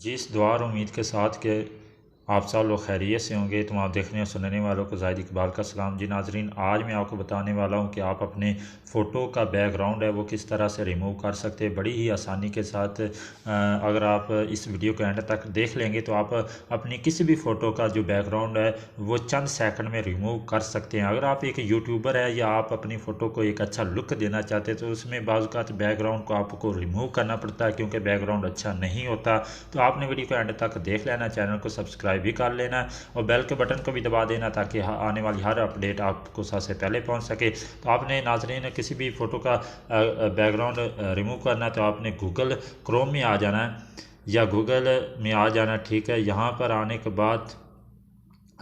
जी इस दुआ और उम्मीद के साथ कि आप सब लोग खैरियत से होंगे। तो आप देखने और सुनने वालों को ज़ाहिद इकबाल का सलाम। जी नाजरीन, आज मैं आपको बताने वाला हूं कि आप अपने फ़ोटो का बैकग्राउंड है वो किस तरह से रिमूव कर सकते हैं बड़ी ही आसानी के साथ। अगर आप इस वीडियो को एंड तक देख लेंगे तो आप अपनी किसी भी फ़ोटो का जो बैकग्राउंड है वो चंद सेकंड में रिमूव कर सकते हैं। अगर आप एक यूट्यूबर है या आप अपनी फ़ोटो को एक अच्छा लुक देना चाहते हैं तो उसमें बाज़ बैकग्राउंड को आपको रिमूव करना पड़ता है क्योंकि बैकग्राउंड अच्छा नहीं होता। तो आपने वीडियो को एंड तक देख लेना, चैनल को सब्सक्राइब भी कर लेना और बेल के बटन को भी दबा देना ताकि आने वाली हर अपडेट आपको सबसे पहले पहुंच सके। तो आपने नाजरीन किसी भी फ़ोटो का बैकग्राउंड रिमूव करना है तो आपने गूगल क्रोम में आ जाना है या गूगल में आ जाना, ठीक है। यहाँ पर आने के बाद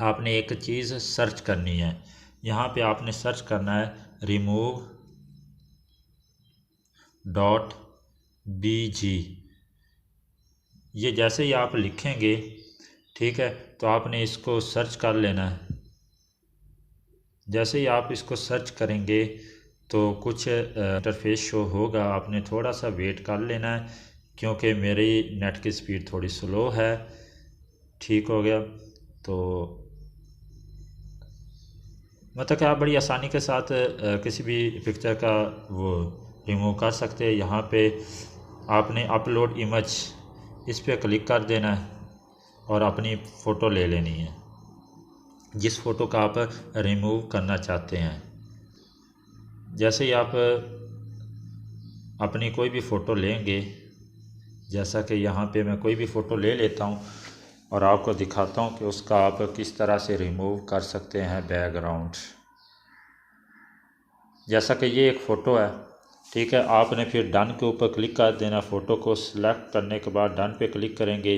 आपने एक चीज़ सर्च करनी है। यहाँ पे आपने सर्च करना है रिमूव .bg। ये जैसे ही आप लिखेंगे, ठीक है, तो आपने इसको सर्च कर लेना है। जैसे ही आप इसको सर्च करेंगे तो कुछ इंटरफेस शो होगा। आपने थोड़ा सा वेट कर लेना है क्योंकि मेरी नेट की स्पीड थोड़ी स्लो है। ठीक हो गया। तो मतलब कि आप बड़ी आसानी के साथ किसी भी पिक्चर का वो रिमूव कर सकते हैं। यहाँ पे आपने अपलोड इमेज इस पर क्लिक कर देना है और अपनी फ़ोटो ले लेनी है जिस फ़ोटो का आप रिमूव करना चाहते हैं। जैसे ही आप अपनी कोई भी फ़ोटो लेंगे, जैसा कि यहाँ पे मैं कोई भी फ़ोटो ले लेता हूँ और आपको दिखाता हूँ कि उसका आप किस तरह से रिमूव कर सकते हैं बैकग्राउंड। जैसा कि ये एक फ़ोटो है, ठीक है। आपने फिर डन के ऊपर क्लिक कर देना। फ़ोटो को सिलेक्ट करने के बाद डन पे क्लिक करेंगे।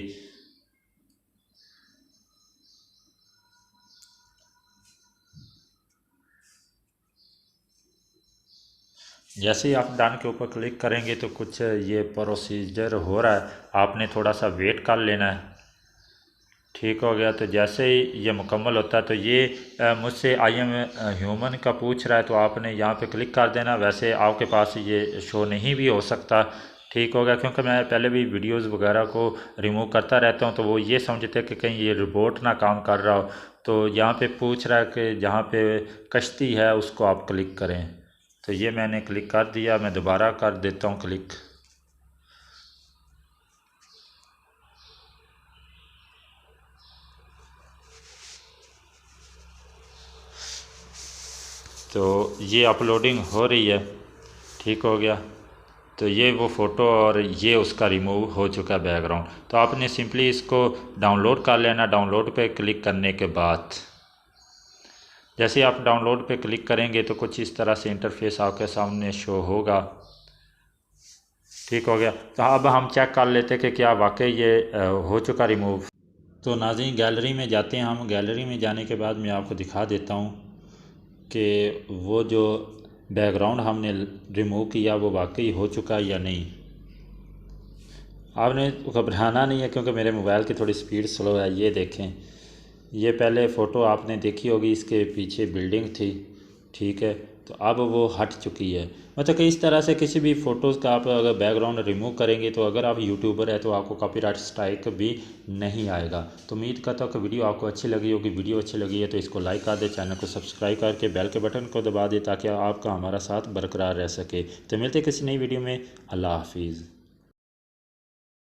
जैसे ही आप डन के ऊपर क्लिक करेंगे तो कुछ ये प्रोसीजर हो रहा है, आपने थोड़ा सा वेट कर लेना है। ठीक हो गया। तो जैसे ही ये मुकम्मल होता है तो ये मुझसे आई एम ह्यूमन का पूछ रहा है तो आपने यहाँ पे क्लिक कर देना। वैसे आपके पास ये शो नहीं भी हो सकता। ठीक हो गया, क्योंकि मैं पहले भी वीडियोस वगैरह को रिमूव करता रहता हूँ तो वो ये समझते हैं कि कहीं ये रिपोर्ट ना काम कर रहा हो। तो यहाँ पे पूछ रहा है कि जहाँ पे कश्ती है उसको आप क्लिक करें। तो ये मैंने क्लिक कर दिया। मैं दोबारा कर देता हूँ क्लिक। तो ये अपलोडिंग हो रही है। ठीक हो गया। तो ये वो फ़ोटो और ये उसका रिमूव हो चुका है बैकग्राउंड। तो आपने सिंपली इसको डाउनलोड कर लेना। डाउनलोड पे क्लिक करने के बाद जैसे आप डाउनलोड पे क्लिक करेंगे तो कुछ इस तरह से इंटरफेस आपके सामने शो होगा। ठीक हो गया। तो अब हम चेक कर लेते कि क्या वाकई ये हो चुका रिमूव। तो नाज़रीन गैलरी में जाते हैं हम। गैलरी में जाने के बाद मैं आपको दिखा देता हूँ कि वो जो बैकग्राउंड हमने रिमूव किया वो वाकई हो चुका है या नहीं। आपने घबराना नहीं है क्योंकि मेरे मोबाइल की थोड़ी स्पीड स्लो है। ये देखें, ये पहले फ़ोटो आपने देखी होगी, इसके पीछे बिल्डिंग थी, ठीक है। तो अब वो हट चुकी है। मतलब कि इस तरह से किसी भी फ़ोटोज़ का आप अगर बैकग्राउंड रिमूव करेंगे तो अगर आप यूट्यूबर है तो आपको कॉपीराइट स्ट्राइक भी नहीं आएगा। तो उम्मीद करता हूँ कि वीडियो आपको अच्छी लगी होगी। वीडियो अच्छी लगी है तो इसको लाइक कर दे, चैनल को सब्सक्राइब करके बेल के बटन को दबा दे ताकि आपका हमारा साथ बरकरार रह सके। तो मिलते किसी नई वीडियो में। अल्लाह हाफिज़।